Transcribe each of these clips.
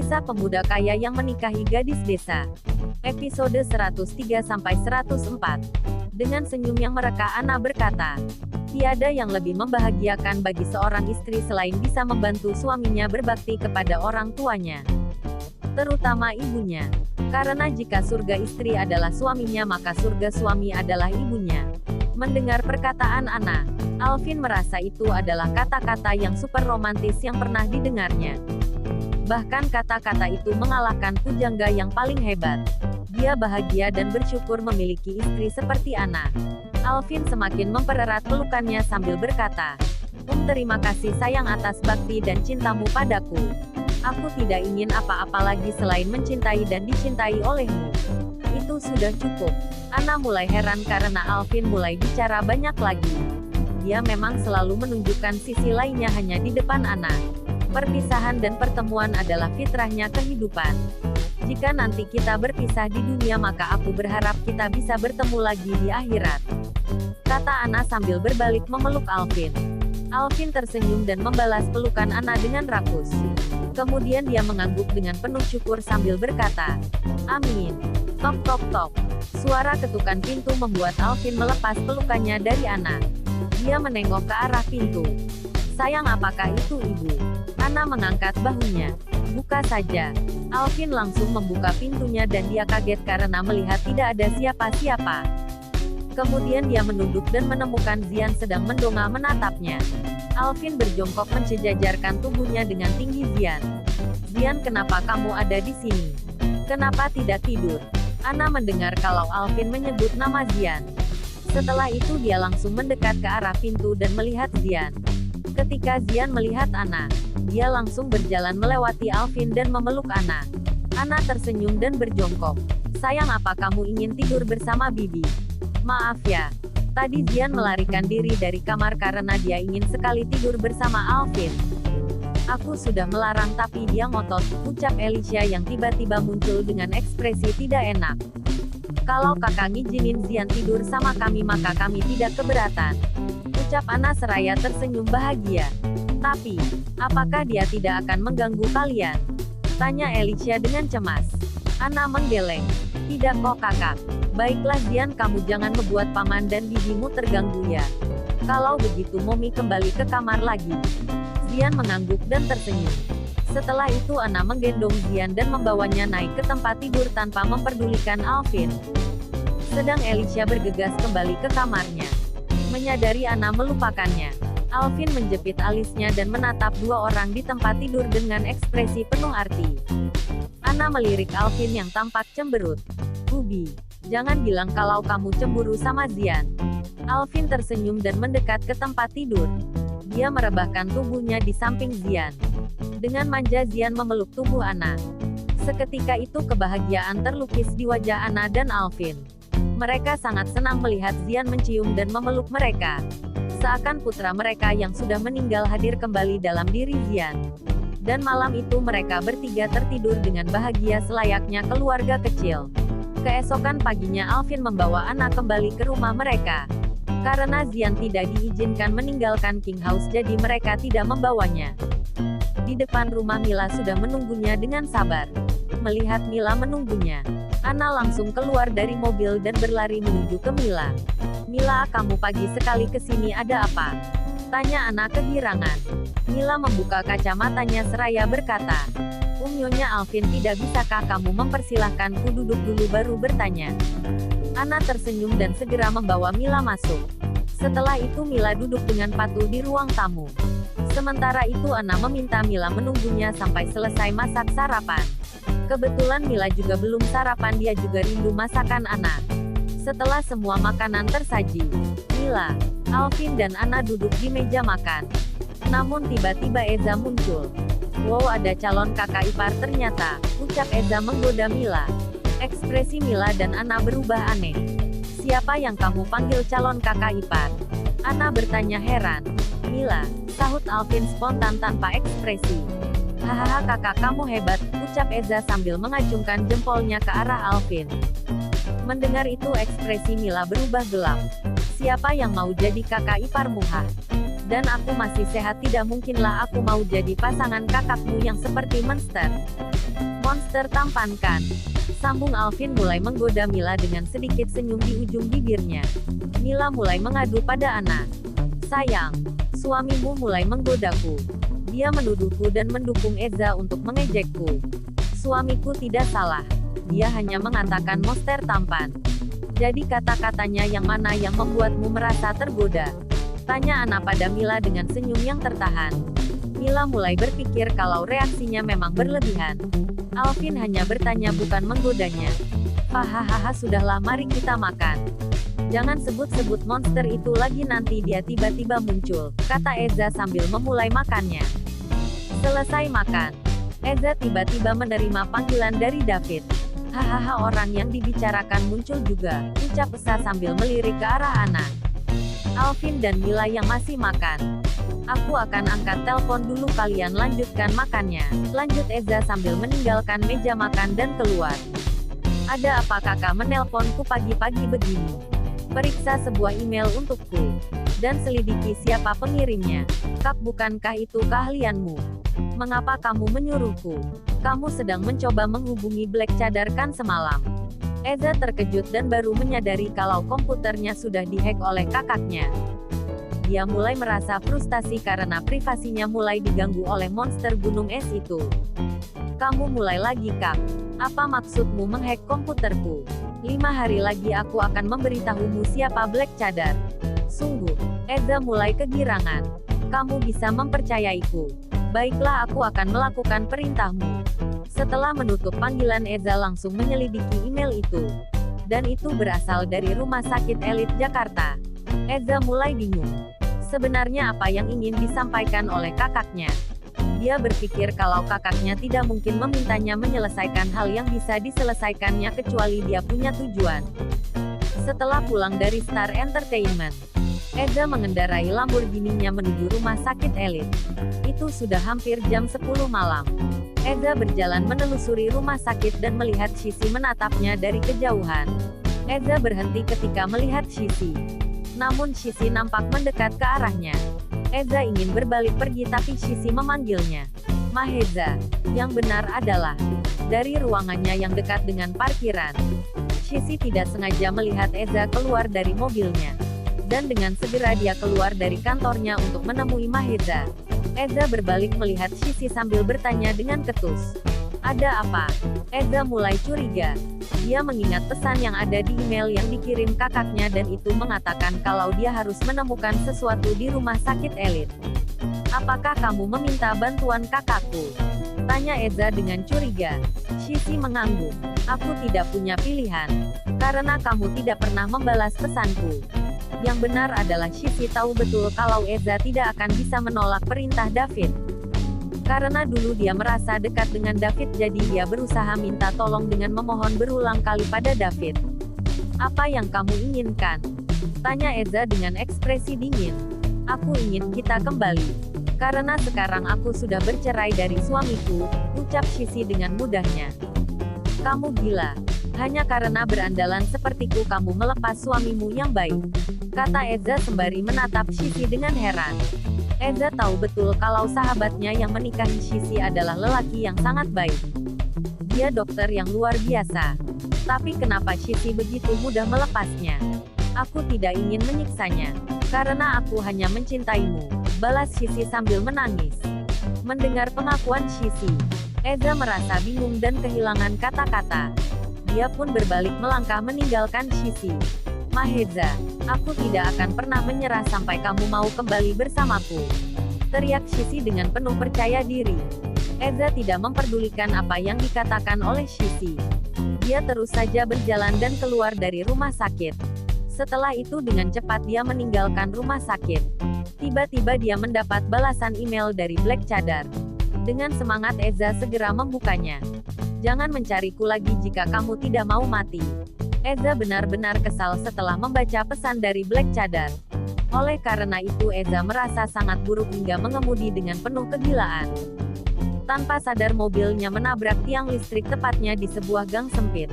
Kisah pemuda kaya yang menikahi gadis desa. Episode 103-104. Dengan senyum yang mereka, Ana berkata, "Tiada yang lebih membahagiakan bagi seorang istri selain bisa membantu suaminya berbakti kepada orang tuanya, terutama ibunya. Karena jika surga istri adalah suaminya, maka surga suami adalah ibunya." Mendengar perkataan Ana, Alvin merasa itu adalah kata-kata yang super romantis yang pernah didengarnya. Bahkan kata-kata itu mengalahkan pujangga yang paling hebat. Dia bahagia dan bersyukur memiliki istri seperti Ana. Alvin semakin mempererat pelukannya sambil berkata, Terima kasih sayang atas bakti dan cintamu padaku. Aku tidak ingin apa-apa lagi selain mencintai dan dicintai olehmu. Itu sudah cukup." Ana mulai heran karena Alvin mulai bicara banyak lagi. Dia memang selalu menunjukkan sisi lainnya hanya di depan Ana. Perpisahan dan pertemuan adalah fitrahnya kehidupan. "Jika nanti kita berpisah di dunia, maka aku berharap kita bisa bertemu lagi di akhirat," kata Ana sambil berbalik memeluk Alvin. Alvin tersenyum dan membalas pelukan Ana dengan rakus. Kemudian dia mengangguk dengan penuh syukur sambil berkata, "Amin." Tok tok tok. Suara ketukan pintu membuat Alvin melepas pelukannya dari Ana. Dia menengok ke arah pintu. "Sayang, apakah itu ibu?" Ana mengangkat bahunya. "Buka saja." Alvin langsung membuka pintunya dan dia kaget karena melihat tidak ada siapa-siapa. Kemudian dia menunduk dan menemukan Zian sedang mendongak menatapnya. Alvin berjongkok mensejajarkan tubuhnya dengan tinggi Zian. "Zian, kenapa kamu ada di sini? Kenapa tidak tidur?" Ana mendengar kalau Alvin menyebut nama Zian. Setelah itu dia langsung mendekat ke arah pintu dan melihat Zian. Ketika Zian melihat Ana, dia langsung berjalan melewati Alvin dan memeluk Ana. Ana tersenyum dan berjongkok. "Sayang, apa kamu ingin tidur bersama Bibi?" "Maaf ya. Tadi Zian melarikan diri dari kamar karena dia ingin sekali tidur bersama Alvin. Aku sudah melarang tapi dia ngotot," ucap Alicia yang tiba-tiba muncul dengan ekspresi tidak enak. "Kalau kakak ngizinin Zian tidur sama kami maka kami tidak keberatan," ucap Ana seraya tersenyum bahagia. "Tapi, apakah dia tidak akan mengganggu kalian?" tanya Alicia dengan cemas. Ana menggeleng. "Tidak kok kakak. Baiklah Zian, kamu jangan membuat paman dan bibimu terganggu ya. Kalau begitu Momi kembali ke kamar lagi." Zian mengangguk dan tersenyum. Setelah itu Ana menggendong Zian dan membawanya naik ke tempat tidur tanpa memperdulikan Alvin. Sedang Alicia bergegas kembali ke kamarnya. Menyadari Ana melupakannya, Alvin menjepit alisnya dan menatap dua orang di tempat tidur dengan ekspresi penuh arti. Ana melirik Alvin yang tampak cemberut. "Bubi, jangan bilang kalau kamu cemburu sama Zian." Alvin tersenyum dan mendekat ke tempat tidur. Dia merebahkan tubuhnya di samping Zian. Dengan manja Zian memeluk tubuh Ana. Seketika itu kebahagiaan terlukis di wajah Ana dan Alvin. Mereka sangat senang melihat Zian mencium dan memeluk mereka. Seakan putra mereka yang sudah meninggal hadir kembali dalam diri Zian. Dan malam itu mereka bertiga tertidur dengan bahagia selayaknya keluarga kecil. Keesokan paginya Alvin membawa Ana kembali ke rumah mereka. Karena Zian tidak diizinkan meninggalkan King House, jadi mereka tidak membawanya. Di depan rumah Mila sudah menunggunya dengan sabar. Melihat Mila menunggunya, Ana langsung keluar dari mobil dan berlari menuju ke Mila. "Mila, kamu pagi sekali ke sini, ada apa?" tanya Ana kegirangan. Mila membuka kacamatanya seraya berkata, "Nyonya Alvin, tidak bisakah kamu mempersilahkanku duduk dulu baru bertanya?" Ana tersenyum dan segera membawa Mila masuk. Setelah itu Mila duduk dengan patuh di ruang tamu. Sementara itu Ana meminta Mila menunggunya sampai selesai masak sarapan. Kebetulan Mila juga belum sarapan, dia juga rindu masakan Ana. Setelah semua makanan tersaji, Mila, Alvin dan Ana duduk di meja makan. Namun tiba-tiba Eza muncul. "Wow, ada calon kakak ipar ternyata," ucap Eza menggoda Mila. Ekspresi Mila dan Ana berubah aneh. "Siapa yang kamu panggil calon kakak ipar?" Ana bertanya heran. "Mila," sahut Alvin spontan tanpa ekspresi. "Hahaha, kakak kamu hebat," ucap Eza sambil mengacungkan jempolnya ke arah Alvin. Mendengar itu ekspresi Mila berubah gelap. "Siapa yang mau jadi kakak iparmu? Hah? Dan aku masih sehat, tidak mungkinlah aku mau jadi pasangan kakakmu yang seperti monster." Monster tampan kan? Sambung Alvin mulai menggoda Mila dengan sedikit senyum di ujung bibirnya. Mila mulai mengadu pada Ana. Sayang, suamimu mulai menggodaku. Dia menuduhku dan mendukung Eza untuk mengejekku. Suamiku tidak salah. Dia hanya mengatakan monster tampan. Jadi kata-katanya yang mana yang membuatmu merasa tergoda? Tanya Ana pada Mila dengan senyum yang tertahan. Mila mulai berpikir kalau reaksinya memang berlebihan. Alvin hanya bertanya bukan menggodanya. Hahaha, sudahlah, mari kita makan. Jangan sebut-sebut monster itu lagi, nanti dia tiba-tiba muncul, kata Eza sambil memulai makannya. Selesai makan, Eza tiba-tiba menerima panggilan dari David. Hahaha, orang yang dibicarakan muncul juga, ucap Eza sambil melirik ke arah Ana. Alvin dan Mila yang masih makan. Aku akan angkat telepon dulu, kalian lanjutkan makannya, lanjut Eza sambil meninggalkan meja makan dan keluar. Ada apa kakak menelponku pagi-pagi begini? Periksa sebuah email untukku. Dan selidiki siapa pengirimnya. Kak, bukankah itu keahlianmu? Mengapa kamu menyuruhku? Kamu sedang mencoba menghubungi Black Cadar kan semalam? Eza terkejut dan baru menyadari kalau komputernya sudah dihack oleh kakaknya. Dia mulai merasa frustasi karena privasinya mulai diganggu oleh monster gunung es itu. Kamu mulai lagi, Kak. Apa maksudmu menghack komputerku? 5 hari lagi aku akan memberitahumu siapa Black Cadar. Sungguh, Eza mulai kegirangan. Kamu bisa mempercayaiku. Baiklah, aku akan melakukan perintahmu. Setelah menutup panggilan, Eza langsung menyelidiki email itu. Dan itu berasal dari Rumah Sakit Elit Jakarta. Eza mulai bingung. Sebenarnya apa yang ingin disampaikan oleh kakaknya? Dia berpikir kalau kakaknya tidak mungkin memintanya menyelesaikan hal yang bisa diselesaikannya kecuali dia punya tujuan. Setelah pulang dari Star Entertainment, Eza mengendarai Lamborghini-nya menuju Rumah Sakit Elit. Itu sudah hampir jam 10 malam. Eza berjalan menelusuri rumah sakit dan melihat Shishi menatapnya dari kejauhan. Eza berhenti ketika melihat Shishi. Namun Shishi nampak mendekat ke arahnya. Eza ingin berbalik pergi tapi Shishi memanggilnya. Maheza, yang benar adalah dari ruangannya yang dekat dengan parkiran. Shishi tidak sengaja melihat Eza keluar dari mobilnya. Dan dengan segera dia keluar dari kantornya untuk menemui Maheza. Eza berbalik melihat Shishi sambil bertanya dengan ketus. Ada apa? Eza mulai curiga. Dia mengingat pesan yang ada di email yang dikirim kakaknya dan itu mengatakan kalau dia harus menemukan sesuatu di Rumah Sakit Elit. Apakah kamu meminta bantuan kakakku? Tanya Eza dengan curiga. Shishi mengangguk. Aku tidak punya pilihan. Karena kamu tidak pernah membalas pesanku. Yang benar adalah Shishi tahu betul kalau Eza tidak akan bisa menolak perintah David. Karena dulu dia merasa dekat dengan David, jadi dia berusaha minta tolong dengan memohon berulang kali pada David. Apa yang kamu inginkan? Tanya Eza dengan ekspresi dingin. Aku ingin kita kembali. Karena sekarang aku sudah bercerai dari suamiku, ucap Shishi dengan mudahnya. Kamu gila. Hanya karena berandalan sepertiku kamu melepas suamimu yang baik, kata Eza sembari menatap Shishi dengan heran. Eza tahu betul kalau sahabatnya yang menikahi Shishi adalah lelaki yang sangat baik. Dia dokter yang luar biasa. Tapi kenapa Shishi begitu mudah melepasnya? Aku tidak ingin menyiksanya. Karena aku hanya mencintaimu, balas Shishi sambil menangis. Mendengar pengakuan Shishi, Eza merasa bingung dan kehilangan kata-kata. Dia pun berbalik melangkah meninggalkan Shishi. Maheza, aku tidak akan pernah menyerah sampai kamu mau kembali bersamaku. Teriak Shishi dengan penuh percaya diri. Eza tidak memperdulikan apa yang dikatakan oleh Shishi. Dia terus saja berjalan dan keluar dari rumah sakit. Setelah itu dengan cepat dia meninggalkan rumah sakit. Tiba-tiba dia mendapat balasan email dari Black Cadar. Dengan semangat Eza segera membukanya. Jangan mencariku lagi jika kamu tidak mau mati. Eza benar-benar kesal setelah membaca pesan dari Black Cadar. Oleh karena itu Eza merasa sangat buruk hingga mengemudi dengan penuh kegilaan. Tanpa sadar mobilnya menabrak tiang listrik tepatnya di sebuah gang sempit.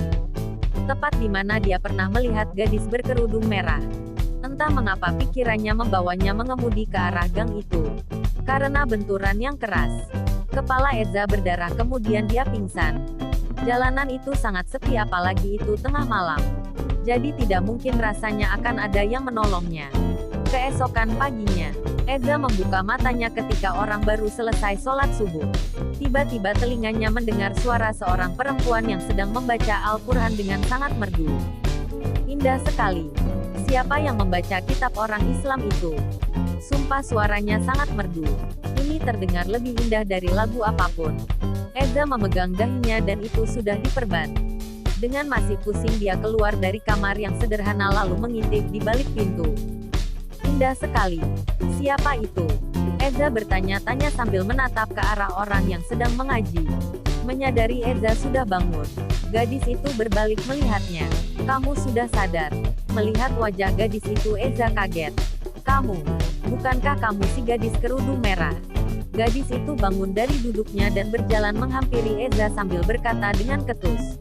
Tepat di mana dia pernah melihat gadis berkerudung merah. Entah mengapa pikirannya membawanya mengemudi ke arah gang itu. Karena benturan yang keras, kepala Eza berdarah kemudian dia pingsan. Jalanan itu sangat sepi apalagi itu tengah malam. Jadi tidak mungkin rasanya akan ada yang menolongnya. Keesokan paginya, Eza membuka matanya ketika orang baru selesai sholat subuh. Tiba-tiba telinganya mendengar suara seorang perempuan yang sedang membaca Al-Quran dengan sangat merdu. Indah sekali. Siapa yang membaca kitab orang Islam itu? Sumpah suaranya sangat merdu. Ini terdengar lebih indah dari lagu apapun. Eza memegang dahinya dan itu sudah diperban. Dengan masih pusing dia keluar dari kamar yang sederhana lalu mengintip di balik pintu. Indah sekali. Siapa itu? Eza bertanya-tanya sambil menatap ke arah orang yang sedang mengaji. Menyadari Eza sudah bangun, gadis itu berbalik melihatnya. Kamu sudah sadar? Melihat wajah gadis itu Eza kaget. Kamu, bukankah kamu si gadis kerudung merah? Gadis itu bangun dari duduknya dan berjalan menghampiri Eza sambil berkata dengan ketus.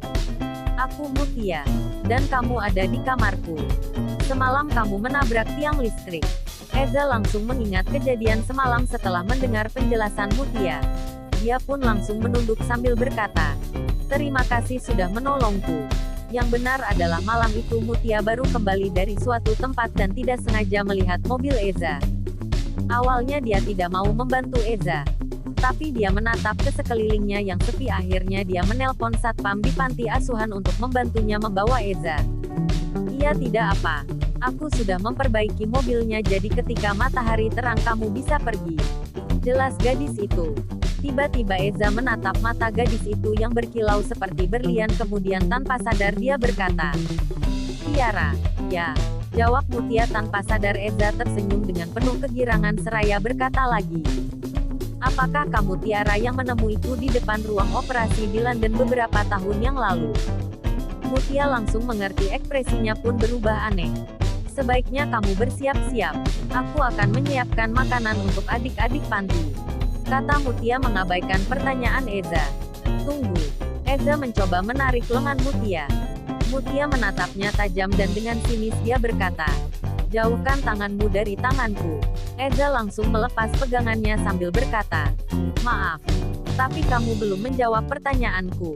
Aku Mutia, dan kamu ada di kamarku. Semalam kamu menabrak tiang listrik. Eza langsung mengingat kejadian semalam setelah mendengar penjelasan Mutia. Dia pun langsung menunduk sambil berkata, terima kasih sudah menolongku. Yang benar adalah malam itu Mutia baru kembali dari suatu tempat dan tidak sengaja melihat mobil Eza. Awalnya dia tidak mau membantu Eza. Tapi dia menatap ke sekelilingnya yang sepi. Akhirnya dia menelpon satpam di panti asuhan untuk membantunya membawa Eza. Iya tidak apa. Aku sudah memperbaiki mobilnya jadi ketika matahari terang kamu bisa pergi. Jelas gadis itu. Tiba-tiba Eza menatap mata gadis itu yang berkilau seperti berlian kemudian tanpa sadar dia berkata. Tiara. Ya. Jawab Mutia tanpa sadar. Eza tersenyum dengan penuh kegirangan seraya berkata lagi. Apakah kamu Tiara yang menemuiku di depan ruang operasi di London beberapa tahun yang lalu? Mutia langsung mengerti ekspresinya pun berubah aneh. Sebaiknya kamu bersiap-siap. Aku akan menyiapkan makanan untuk adik-adik panti. Kata Mutia mengabaikan pertanyaan Eza. Tunggu. Eza mencoba menarik lengan Mutia. Mutia menatapnya tajam dan dengan sinis dia berkata. Jauhkan tanganmu dari tanganku. Eza langsung melepas pegangannya sambil berkata. Maaf. Tapi kamu belum menjawab pertanyaanku.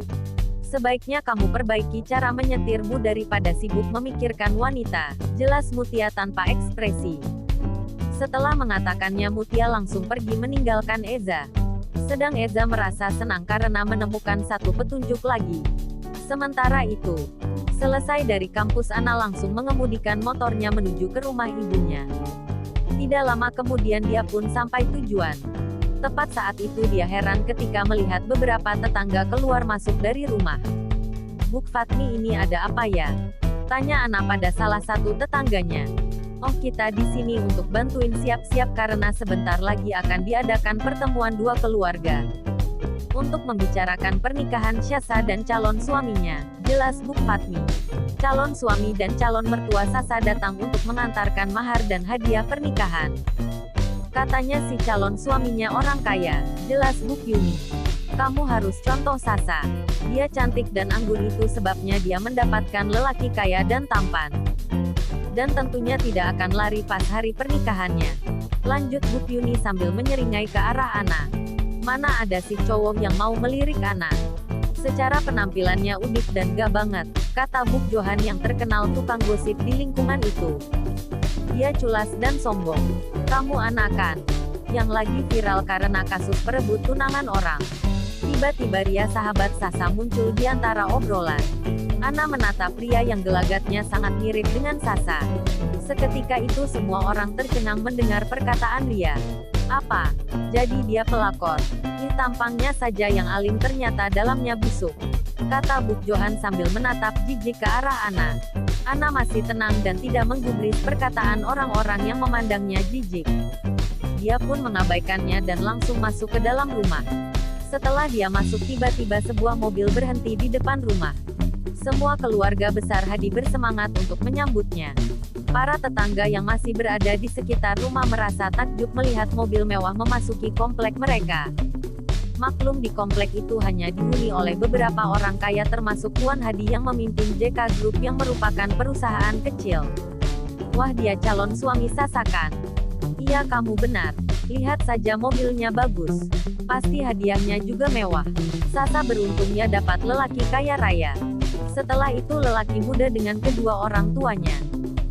Sebaiknya kamu perbaiki cara menyetirmu daripada sibuk memikirkan wanita. Jelas Mutia tanpa ekspresi. Setelah mengatakannya Mutia langsung pergi meninggalkan Eza. Sedang Eza merasa senang karena menemukan satu petunjuk lagi. Sementara itu, selesai dari kampus Ana langsung mengemudikan motornya menuju ke rumah ibunya. Tidak lama kemudian dia pun sampai tujuan. Tepat saat itu dia heran ketika melihat beberapa tetangga keluar masuk dari rumah. Buk Fatmi ini ada apa ya? Tanya Ana pada salah satu tetangganya. Oh kita di sini untuk bantuin siap-siap karena sebentar lagi akan diadakan pertemuan dua keluarga. Untuk membicarakan pernikahan Syasa dan calon suaminya, jelas Buk Fatmi. Calon suami dan calon mertua Sasa datang untuk mengantarkan mahar dan hadiah pernikahan. Katanya si calon suaminya orang kaya, jelas Buk Yuni. Kamu harus contoh Sasa. Dia cantik dan anggun itu sebabnya dia mendapatkan lelaki kaya dan tampan. Dan tentunya tidak akan lari pas hari pernikahannya. Lanjut Buk Yuni sambil menyeringai ke arah Ana. Mana ada si cowok yang mau melirik Ana. Secara penampilannya unik dan gak banget, kata Buk Johan yang terkenal tukang gosip di lingkungan itu. Dia culas dan sombong. Kamu anakan. Yang lagi viral karena kasus perebut tunangan orang. Tiba-tiba Ria sahabat Sasa muncul di antara obrolan. Ana menatap Ria yang gelagatnya sangat mirip dengan Sasa. Seketika itu semua orang tercengang mendengar perkataan Ria. Apa? Jadi dia pelakor? Tampangnya saja yang alim ternyata dalamnya busuk. Kata Buk Johan sambil menatap jijik ke arah Ana. Ana masih tenang dan tidak menggubris perkataan orang-orang yang memandangnya jijik. Dia pun mengabaikannya dan langsung masuk ke dalam rumah. Setelah dia masuk tiba-tiba sebuah mobil berhenti di depan rumah. Semua keluarga besar Hadi bersemangat untuk menyambutnya. Para tetangga yang masih berada di sekitar rumah merasa takjub melihat mobil mewah memasuki komplek mereka. Maklum di komplek itu hanya dihuni oleh beberapa orang kaya termasuk Tuan Hadi yang memimpin JK Group yang merupakan perusahaan kecil. Wah dia calon suami Sasa kan? Iya kamu benar. Lihat saja mobilnya bagus. Pasti hadiahnya juga mewah. Sasa beruntungnya dapat lelaki kaya raya. Setelah itu lelaki muda dengan kedua orang tuanya,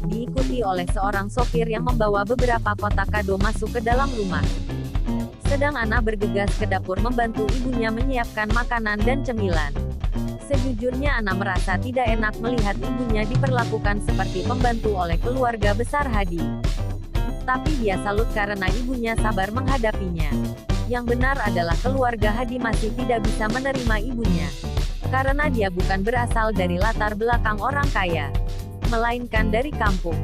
diikuti oleh seorang sopir yang membawa beberapa kotak kado masuk ke dalam rumah. Sedang Ana bergegas ke dapur membantu ibunya menyiapkan makanan dan cemilan. Sejujurnya Ana merasa tidak enak melihat ibunya diperlakukan seperti pembantu oleh keluarga besar Hadi. Tapi dia salut karena ibunya sabar menghadapinya. Yang benar adalah keluarga Hadi masih tidak bisa menerima ibunya. Karena dia bukan berasal dari latar belakang orang kaya, melainkan dari kampung.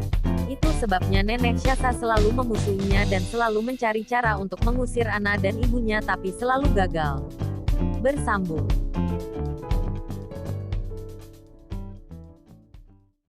Itu sebabnya Nenek Syasa selalu memusuhinya dan selalu mencari cara untuk mengusir Ana dan ibunya tapi selalu gagal. Bersambung.